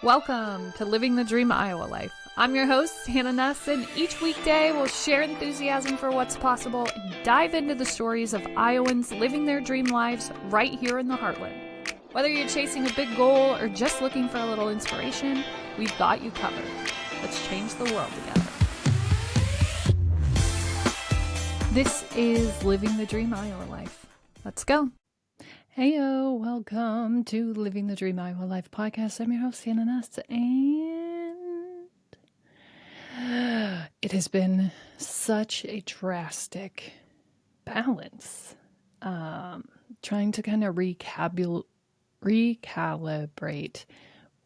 Welcome to Living the Dream Iowa Life. I'm your host, Hannah Nuss, and each weekday we'll share enthusiasm for what's possible and dive into the stories of Iowans living their dream lives right here in the heartland. Whether you're chasing a big goal or just looking for a little inspiration, we've got you covered. Let's change the world together. This is Living the Dream Iowa Life. Let's go. Heyo, welcome to Living the Dream Iowa Life podcast. I'm your host, Hannah Nuss, and it has been such a drastic balance. Trying to kind of recalibrate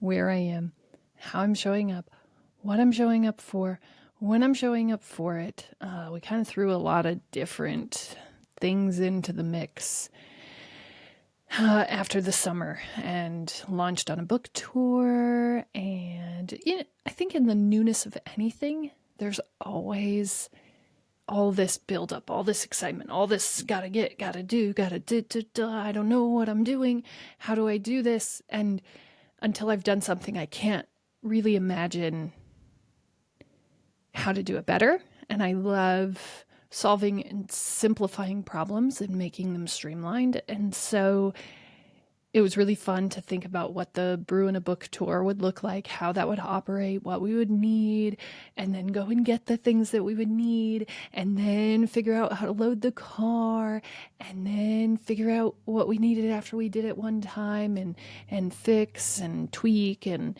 where I am, how I'm showing up, what I'm showing up for, when I'm showing up for it. We kind of threw a lot of different things into the mix after the summer and launched on a book tour. And I think in the newness of anything, there's always all this buildup, all this excitement, all this gotta do, I don't know what I'm doing. How do I do this? And until I've done something, I can't really imagine how to do it better. And I love solving and simplifying problems and making them streamlined. And so it was really fun to think about what the Brew in a Book tour would look like, how that would operate, what we would need, and then go and get the things that we would need, and then figure out how to load the car, and then figure out what we needed after we did it one time, and fix and tweak and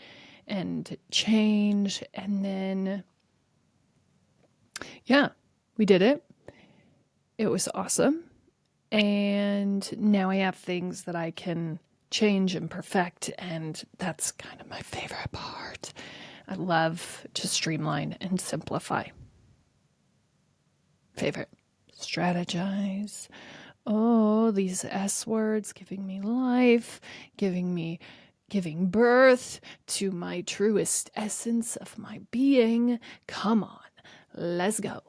change. And then, yeah, we did it. It was awesome. And now I have things that I can change and perfect, and that's kind of my favorite part. I love to streamline and simplify. Favorite. Strategize. Oh, these S words, giving me life, giving birth to my truest essence of my being. Come on, let's go.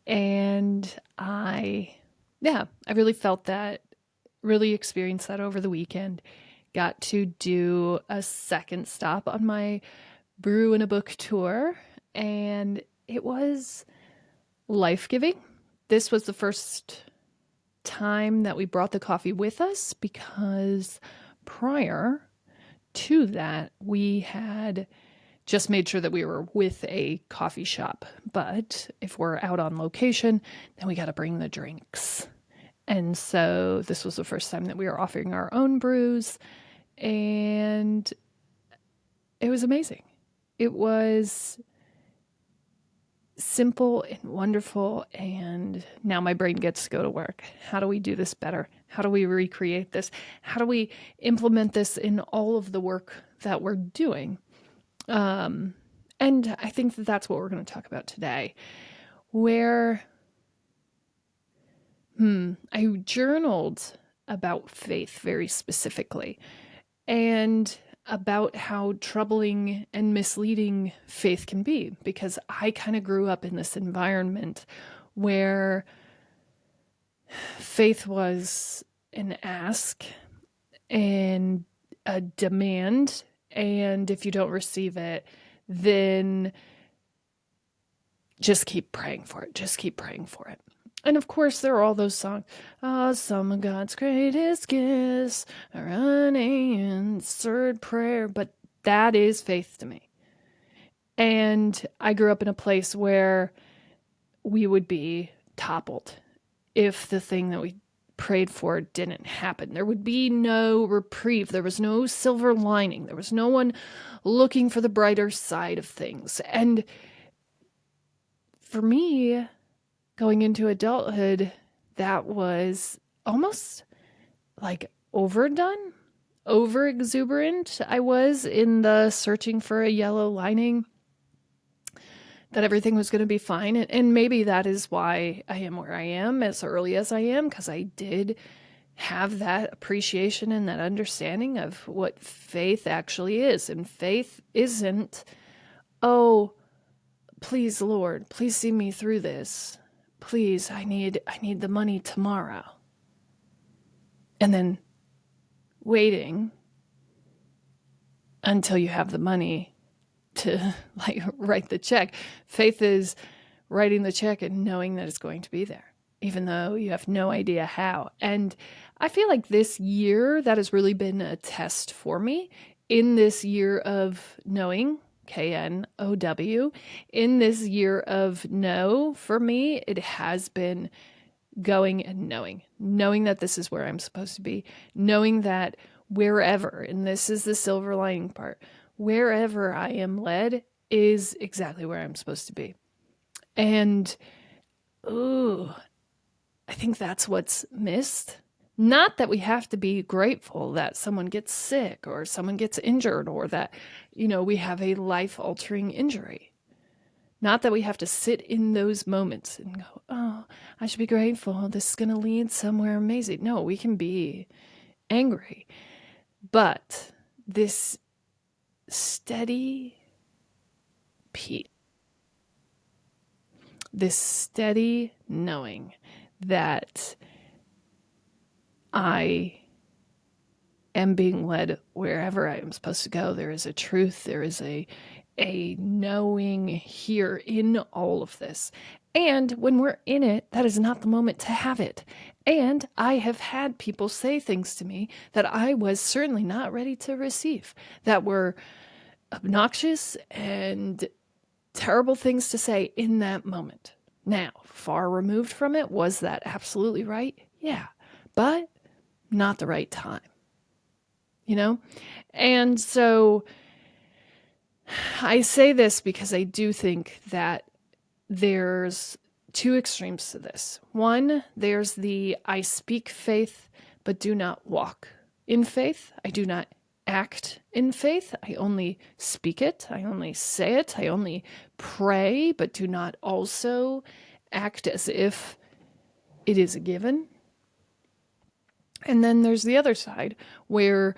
And I really felt that, really experienced that over the weekend. Got to do a second stop on my Brew in a Book tour, and it was life-giving. This was the first time that we brought the coffee with us, because prior to that, we had just made sure that we were with a coffee shop. But if we're out on location, then we got to bring the drinks. And so this was the first time that we were offering our own brews, and it was amazing. It was simple and wonderful, and now my brain gets to go to work. How do we do this better? How do we recreate this? How do we implement this in all of the work that we're doing? And I think that that's what we're going to talk about today, where I journaled about faith very specifically, and about how troubling and misleading faith can be, because I kind of grew up in this environment where faith was an ask and a demand, and if you don't receive it, then just keep praying for it. Just keep praying for it. And of course, there are all those songs. Some of God's greatest gifts are unanswered prayer. But that is faith to me. And I grew up in a place where we would be toppled if the thing that we prayed for didn't happen. There would be no reprieve. There was no silver lining. There was no one looking for the brighter side of things. And for me, going into adulthood, that was almost like overdone, over exuberant. I was in the searching for a yellow lining, that everything was going to be fine. And maybe that is why I am where I am as early as I am, because I did have that appreciation and that understanding of what faith actually is. And faith isn't, oh, please, Lord, please see me through this. Please, I need the money tomorrow. And then waiting until you have the money to like write the check. Faith is writing the check and knowing that it's going to be there, even though you have no idea how. And I feel like this year that has really been a test for me. In this year of knowing, KNOW, in this year of know, for me, it has been going and knowing that this is where I'm supposed to be, knowing that wherever, and this is the silver lining part, wherever I am led is exactly where I'm supposed to be. And, ooh, I think that's what's missed. Not that we have to be grateful that someone gets sick or someone gets injured or that, we have a life-altering injury. Not that we have to sit in those moments and go, oh, I should be grateful. This is going to lead somewhere amazing. No, we can be angry. But this steady peace, this steady knowing that I am being led wherever I am supposed to go. There is a truth. There is a knowing here in all of this. And when we're in it, that is not the moment to have it. And I have had people say things to me that I was certainly not ready to receive, that were obnoxious and terrible things to say in that moment. Now, far removed from it, was that absolutely right? Yeah, but not the right time, And so I say this because I do think that there's two extremes to this. One, there's the I speak faith, but do not walk in faith. I do not act in faith. I only speak it. I only say it. I only pray, but do not also act as if it is a given. And then there's the other side where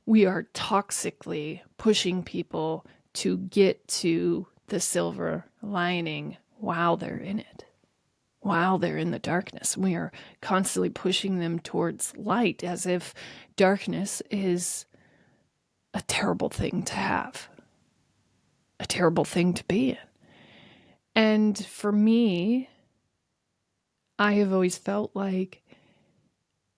we are toxically pushing people to get to the silver lining while they're in it, while they're in the darkness. We are constantly pushing them towards light as if darkness is a terrible thing to have, a terrible thing to be in. And for me, I have always felt like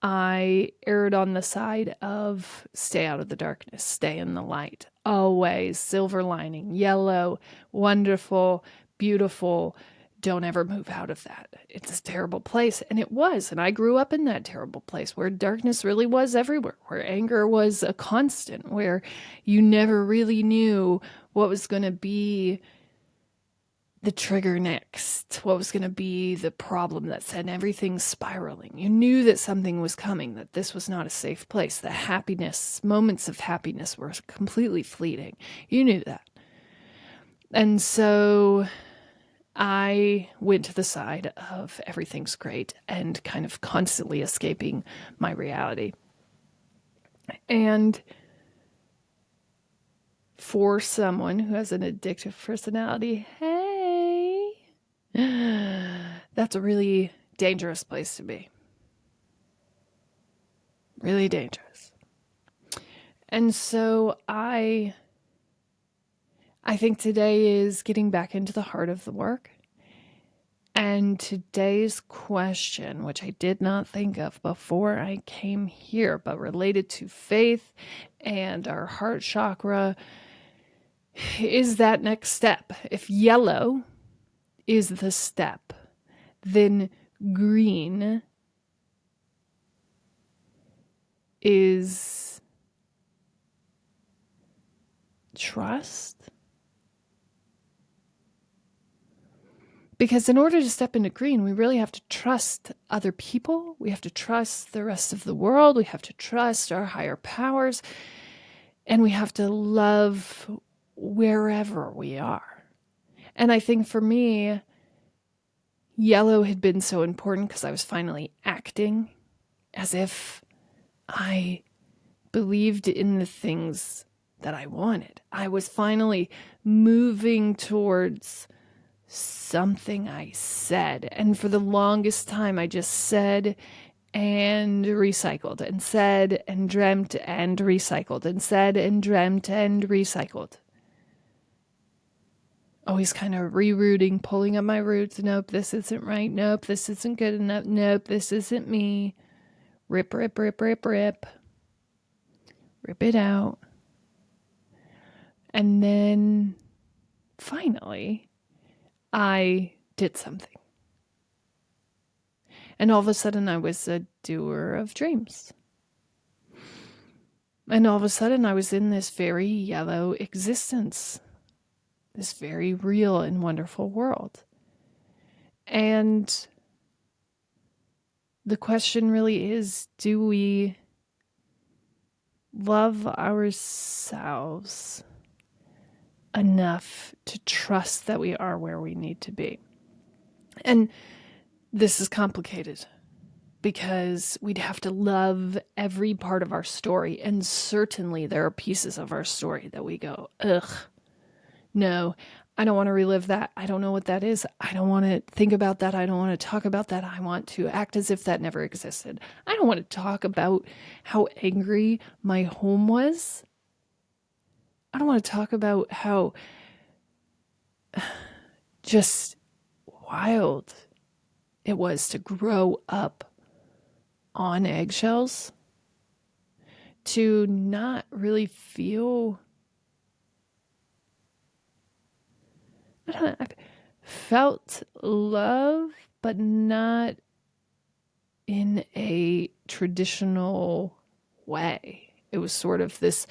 I erred on the side of stay out of the darkness, stay in the light. Always silver lining, yellow, wonderful, beautiful. Don't ever move out of that. It's a terrible place. And it was. And I grew up in that terrible place where darkness really was everywhere, where anger was a constant, where you never really knew what was going to be the trigger next, what was going to be the problem that sent everything spiraling. You knew that something was coming, that this was not a safe place, that happiness, moments of happiness were completely fleeting. You knew that. And so I went to the side of everything's great and kind of constantly escaping my reality. And for someone who has an addictive personality, that's a really dangerous place to be. Really dangerous. And so I think today is getting back into the heart of the work. And today's question, which I did not think of before I came here, but related to faith and our heart chakra, is that next step. If yellow is the step, then green is trust. Because in order to step into green, we really have to trust other people. We have to trust the rest of the world. We have to trust our higher powers. And we have to love wherever we are. And I think for me, yellow had been so important because I was finally acting as if I believed in the things that I wanted. I was finally moving towards something I said. And for the longest time, I just said and recycled, and said and dreamt and recycled, and said and dreamt and recycled. Always kind of rerouting, pulling up my roots. Nope, this isn't right. Nope, this isn't good enough. Nope, this isn't me. Rip, rip, rip, rip, rip. Rip it out. And then finally, I did something. And all of a sudden, I was a doer of dreams. And all of a sudden, I was in this very yellow existence, this very real and wonderful world. And the question really is, do we love ourselves enough to trust that we are where we need to be? And this is complicated because we'd have to love every part of our story. And certainly there are pieces of our story that we go, ugh, no, I don't want to relive that. I don't know what that is. I don't want to think about that. I don't want to talk about that. I want to act as if that never existed. I don't want to talk about how angry my home was. I don't want to talk about how just wild it was to grow up on eggshells, to not really feel, I don't know, I felt love, but not in a traditional way. It was sort of this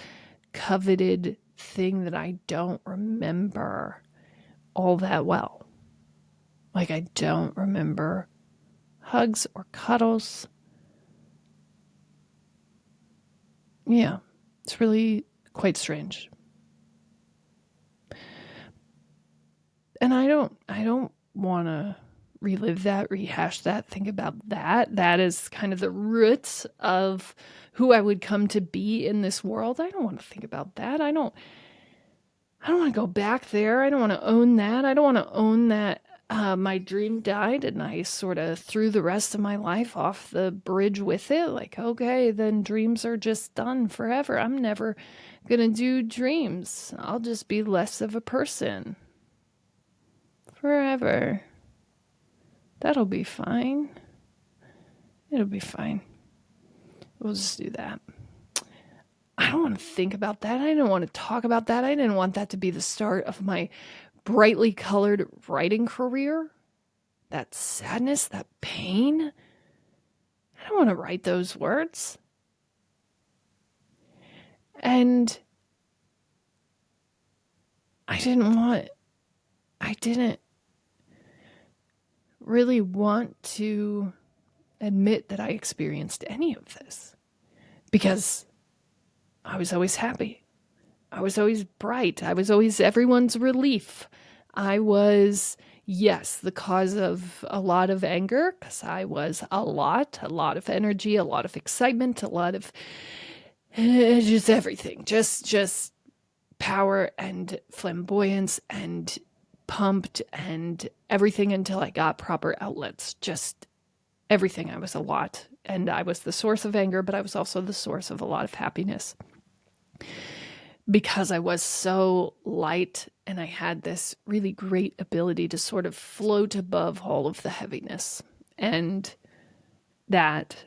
coveted thing that I don't remember all that well. Like, I don't remember hugs or cuddles. Yeah, it's really quite strange. And I don't want to relive that, rehash that, think about that. That is kind of the roots of who I would come to be in this world. I don't want to think about that. I don't want to go back there. I don't want to own that. I don't want to own that my dream died and I sort of threw the rest of my life off the bridge with it. Like, okay, then dreams are just done forever. I'm never going to do dreams. I'll just be less of a person forever. That'll be fine. It'll be fine. We'll just do that. I don't want to think about that. I don't want to talk about that. I didn't want that to be the start of my brightly colored writing career. That sadness, that pain. I don't want to write those words. And I didn't really want to admit that I experienced any of this because I was always happy. I was always bright. I was always everyone's relief. I was, yes, the cause of a lot of anger because I was a lot of energy, a lot of excitement, a lot of just everything. Just power and flamboyance and pumped and everything until I got proper outlets. Just everything. I was a lot. And I was the source of anger, but I was also the source of a lot of happiness. Because I was so light and I had this really great ability to sort of float above all of the heaviness. And that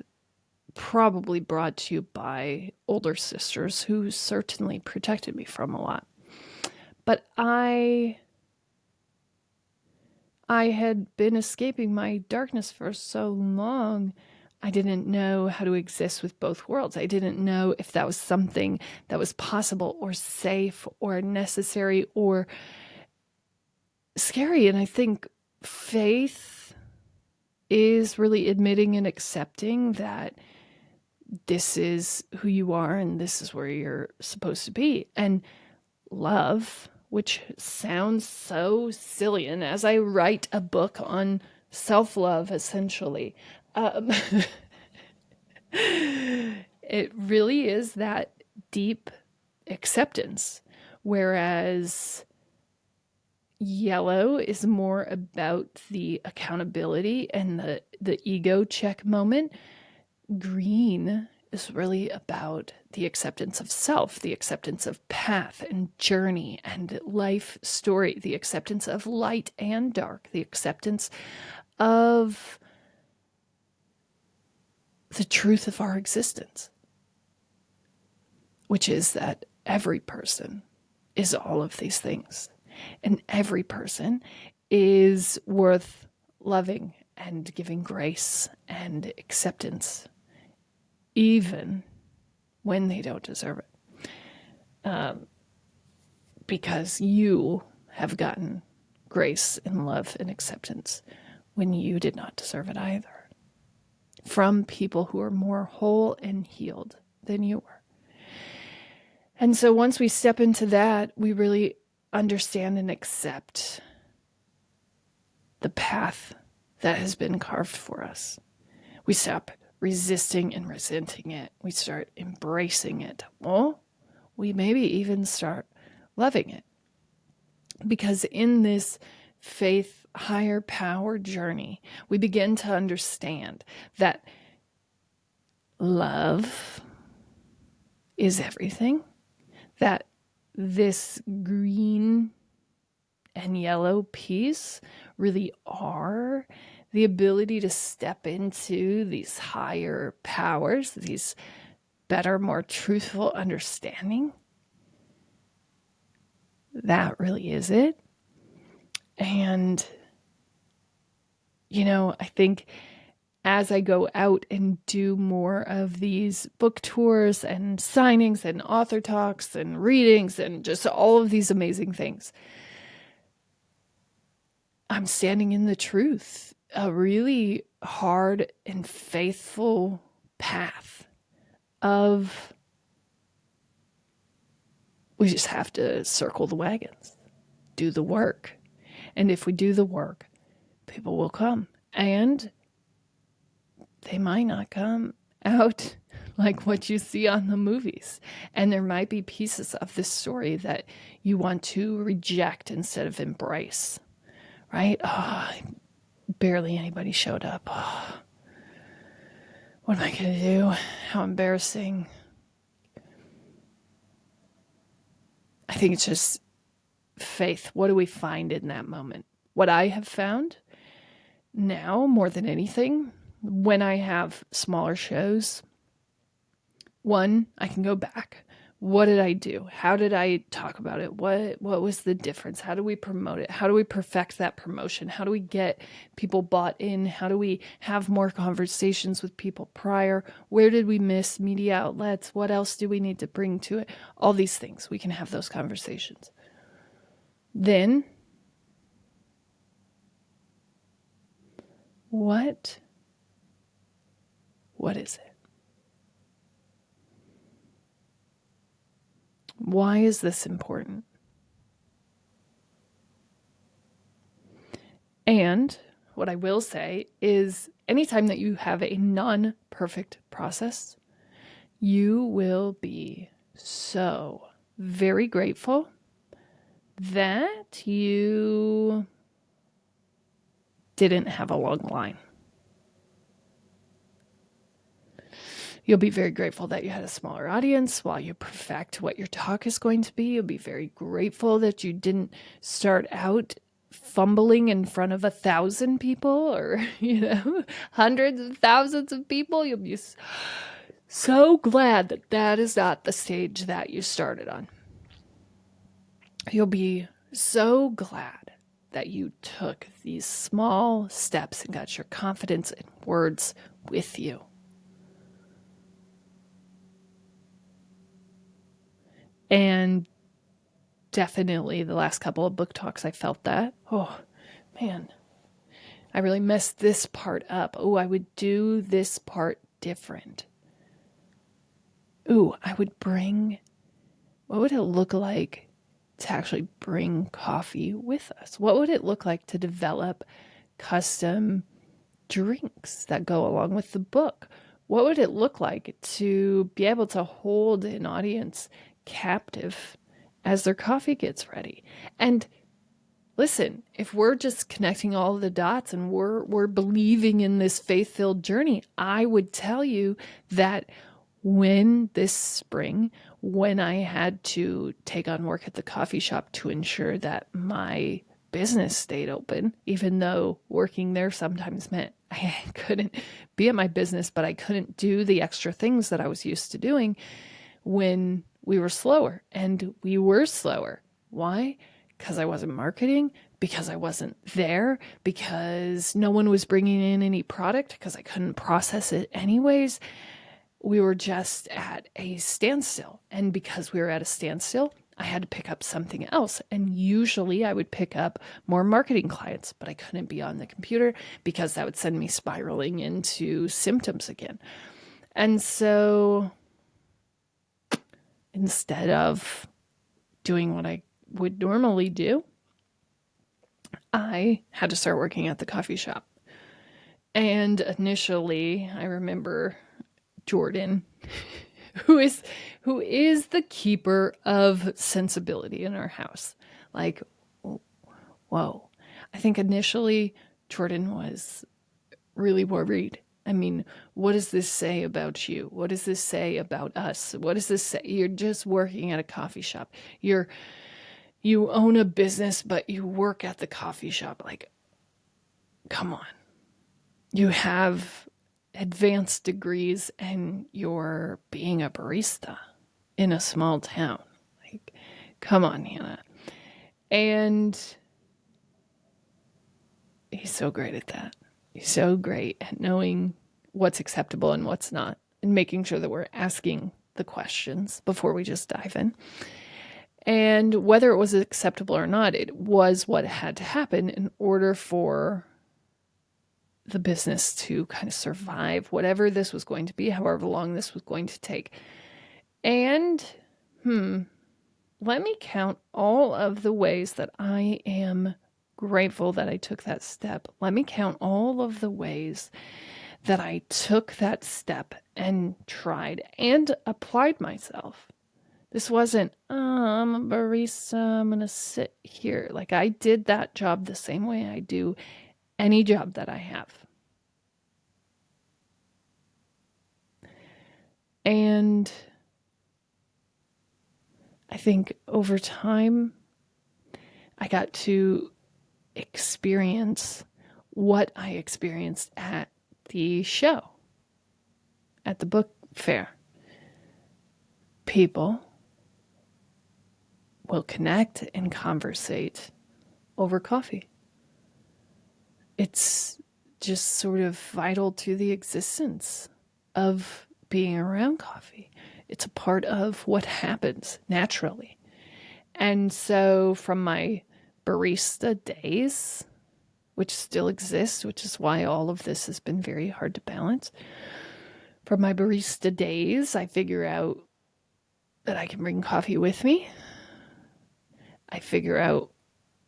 probably brought to you by older sisters who certainly protected me from a lot. But I had been escaping my darkness for so long. I didn't know how to exist with both worlds. I didn't know if that was something that was possible or safe or necessary or scary. And I think faith is really admitting and accepting that this is who you are and this is where you're supposed to be. And love, which sounds so silly, and as I write a book on self-love, essentially, it really is that deep acceptance, whereas yellow is more about the accountability and the ego check moment. green is really about the acceptance of self, the acceptance of path and journey and life story, the acceptance of light and dark, the acceptance of the truth of our existence, which is that every person is all of these things. And every person is worth loving and giving grace and acceptance, even when they don't deserve it. Because you have gotten grace and love and acceptance when you did not deserve it either, from people who are more whole and healed than you were. And so once we step into that, we really understand and accept the path that has been carved for us. We stop resisting and resenting it. We start embracing it. Well, we maybe even start loving it. Because in this faith, higher power journey, we begin to understand that love is everything, that this green and yellow piece really are the ability to step into these higher powers, these better, more truthful understanding. That really is it. And, I think as I go out and do more of these book tours and signings and author talks and readings and just all of these amazing things, I'm standing in the truth, a really hard and faithful path of we just have to circle the wagons, do the work. And if we do the work, people will come. And they might not come out like what you see on the movies. And there might be pieces of this story that you want to reject instead of embrace. Right? Oh, barely anybody showed up. Oh, what am I going to do? How embarrassing. I think it's just faith. What do we find in that moment? What I have found now, more than anything, when I have smaller shows, one, I can go back. What did I do? How did I talk about it? What was the difference? How do we promote it? How do we perfect that promotion? How do we get people bought in? How do we have more conversations with people prior? Where did we miss media outlets? What else do we need to bring to it? All these things. We can have those conversations. Then, what is it? Why is this important? And what I will say is anytime that you have a non-perfect process, you will be so very grateful that you didn't have a long line. You'll be very grateful that you had a smaller audience while you perfect what your talk is going to be. You'll be very grateful that you didn't start out fumbling in front of 1,000 people or, hundreds of thousands of people. You'll be so glad that that is not the stage that you started on. You'll be so glad that you took these small steps and got your confidence in words with you. And definitely the last couple of book talks, I felt that. Oh, man. I really messed this part up. Oh, I would do this part different. Ooh, I would bring... What would it look like to actually bring coffee with us? What would it look like to develop custom drinks that go along with the book? What would it look like to be able to hold an audience captive as their coffee gets ready? And listen, if we're just connecting all of the dots and we're believing in this faith-filled journey, I would tell you that when this spring, when I had to take on work at the coffee shop to ensure that my business stayed open, even though working there sometimes meant I couldn't be at my business, but I couldn't do the extra things that I was used to doing when we were slower. And we were slower. Why? Because I wasn't marketing, because I wasn't there, because no one was bringing in any product, because I couldn't process it anyways. We were just at a standstill. And because we were at a standstill, I had to pick up something else. And usually I would pick up more marketing clients, but I couldn't be on the computer because that would send me spiraling into symptoms again. And so instead of doing what I would normally do, I had to start working at the coffee shop. And initially, I remember Jordan, who is the keeper of sensibility in our house. Like, whoa. I think initially Jordan was really worried. I mean, what does this say about you? What does this say about us? What does this say? You're just working at a coffee shop. You own a business, but you work at the coffee shop. Like, come on. You have advanced degrees and you're being a barista in a small town. Like, come on, Hannah. And he's so great at that. He's so great at knowing what's acceptable and what's not, and making sure that we're asking the questions before we just dive in. And whether it was acceptable or not, it was what had to happen in order for the business to kind of survive whatever this was going to be, however long this was going to take. And, let me count all of the ways that I am grateful that I took that step. Let me count all of the ways that I took that step and tried and applied myself. This wasn't, I'm a barista, I'm going to sit here. Like, I did that job the same way I do any job that I have. And I think over time, I got to experience what I experienced at the show, at the book fair. People will connect and conversate over coffee. It's just sort of vital to the existence of being around coffee. It's a part of what happens naturally. And so from my barista days, which still exist, which is why all of this has been very hard to balance. From my barista days, I figure out that I can bring coffee with me. I figure out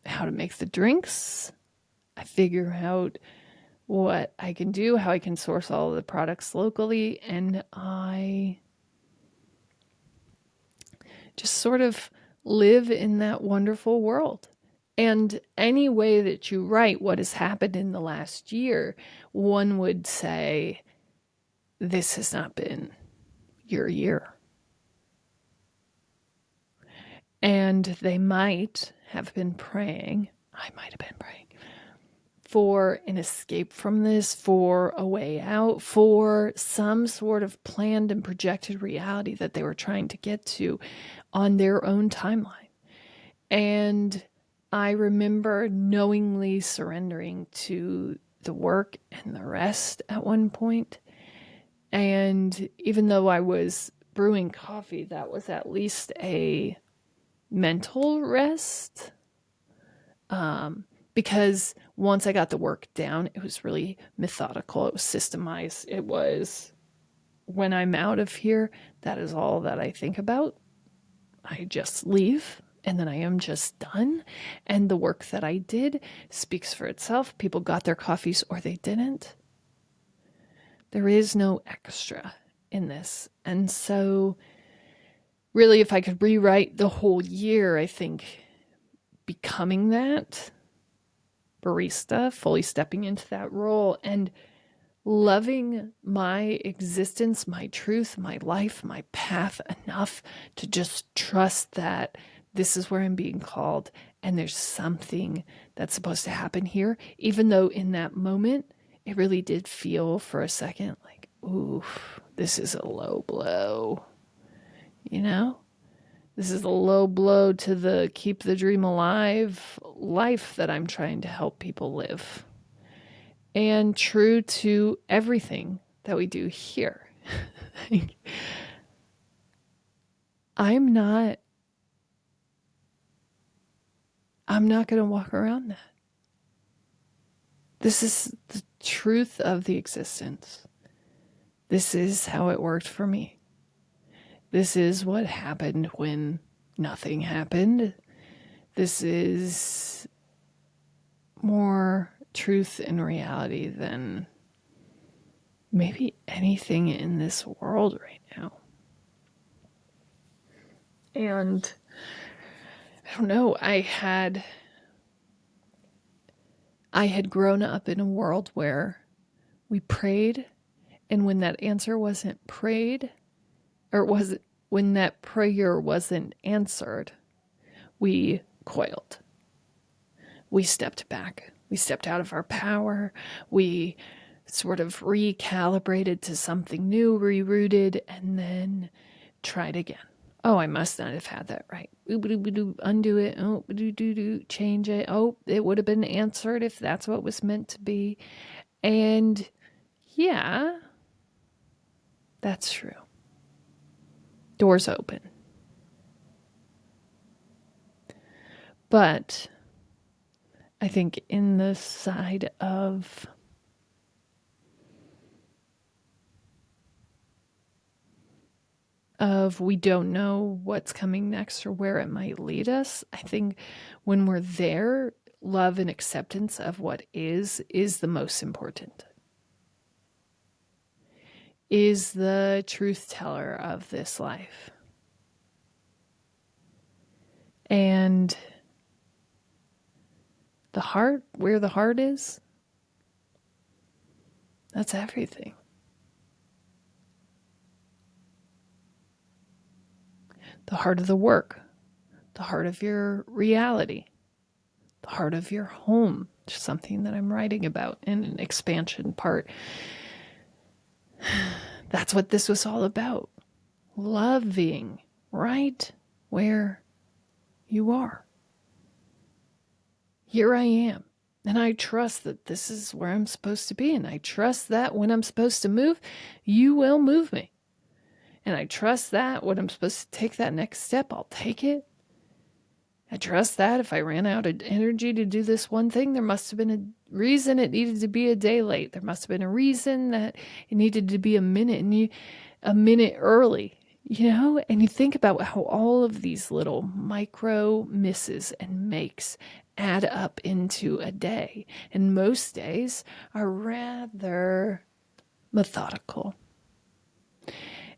how to make the drinks. I figure out what I can do, how I can source all of the products locally, and I just sort of live in that wonderful world. And any way that you write what has happened in the last year, one would say, this has not been your year. And they might have been praying, I might have been praying, for an escape from this, for a way out, for some sort of planned and projected reality that they were trying to get to on their own timeline. And I remember knowingly surrendering to the work and the rest at one point. And even though I was brewing coffee, that was at least a mental rest. Because once I got the work down, it was really methodical. It was systemized. It was, when I'm out of here, that is all that I think about. I just leave, and then I am just done. And the work that I did speaks for itself. People got their coffees or they didn't. There is no extra in this. And so really, if I could rewrite the whole year, I think becoming that barista, fully stepping into that role and loving my existence, my truth, my life, my path enough to just trust that this is where I'm being called and there's something that's supposed to happen here, even though in that moment it really did feel for a second like, ooh, this is a low blow, you know? This is a low blow to the keep the dream alive life that I'm trying to help people live. And true to everything that we do here. I'm not going to walk around that. This is the truth of the existence. This is how it worked for me. This is what happened when nothing happened. This is more truth and reality than maybe anything in this world right now. And I don't know, I had grown up in a world where we prayed, and when that answer wasn't prayed, or when that prayer wasn't answered, we coiled. We stepped back. We stepped out of our power. We sort of recalibrated to something new, rerouted, and then tried again. Oh, I must not have had that right. Undo it. Oh, change it. Oh, it would have been answered if that's what was meant to be. And yeah, that's true. Doors open. But I think in the side of we don't know what's coming next or where it might lead us, I think when we're there, love and acceptance of what is the most important. Is the truth teller of this life. And the heart, where the heart is, that's everything. The heart of the work, the heart of your reality, the heart of your home, something that I'm writing about in an expansion part. That's what this was all about. Loving right where you are. Here I am. And I trust that this is where I'm supposed to be. And I trust that when I'm supposed to move, you will move me. And I trust that when I'm supposed to take that next step, I'll take it. I trust that if I ran out of energy to do this one thing, there must have been a reason it needed to be a day late. There must have been a reason that it needed to be a minute early, And you think about how all of these little micro misses and makes add up into a day. And most days are rather methodical.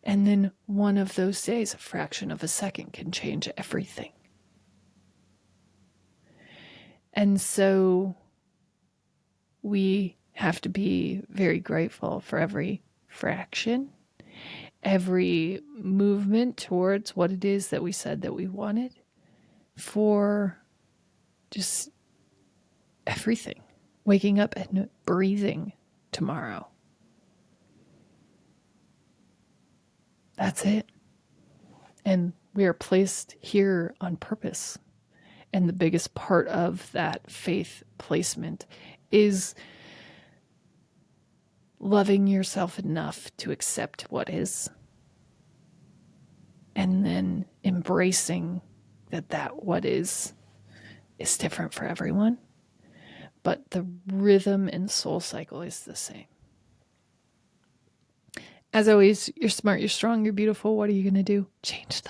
And then one of those days, a fraction of a second, can change everything. And so we have to be very grateful for every fraction, every movement towards what it is that we said that we wanted, for just everything. Waking up and breathing tomorrow. That's it. And we are placed here on purpose. And the biggest part of that faith placement is loving yourself enough to accept what is. And then embracing that what is different for everyone. But the rhythm and soul cycle is the same. As always, you're smart, you're strong, you're beautiful. What are you going to do? Change the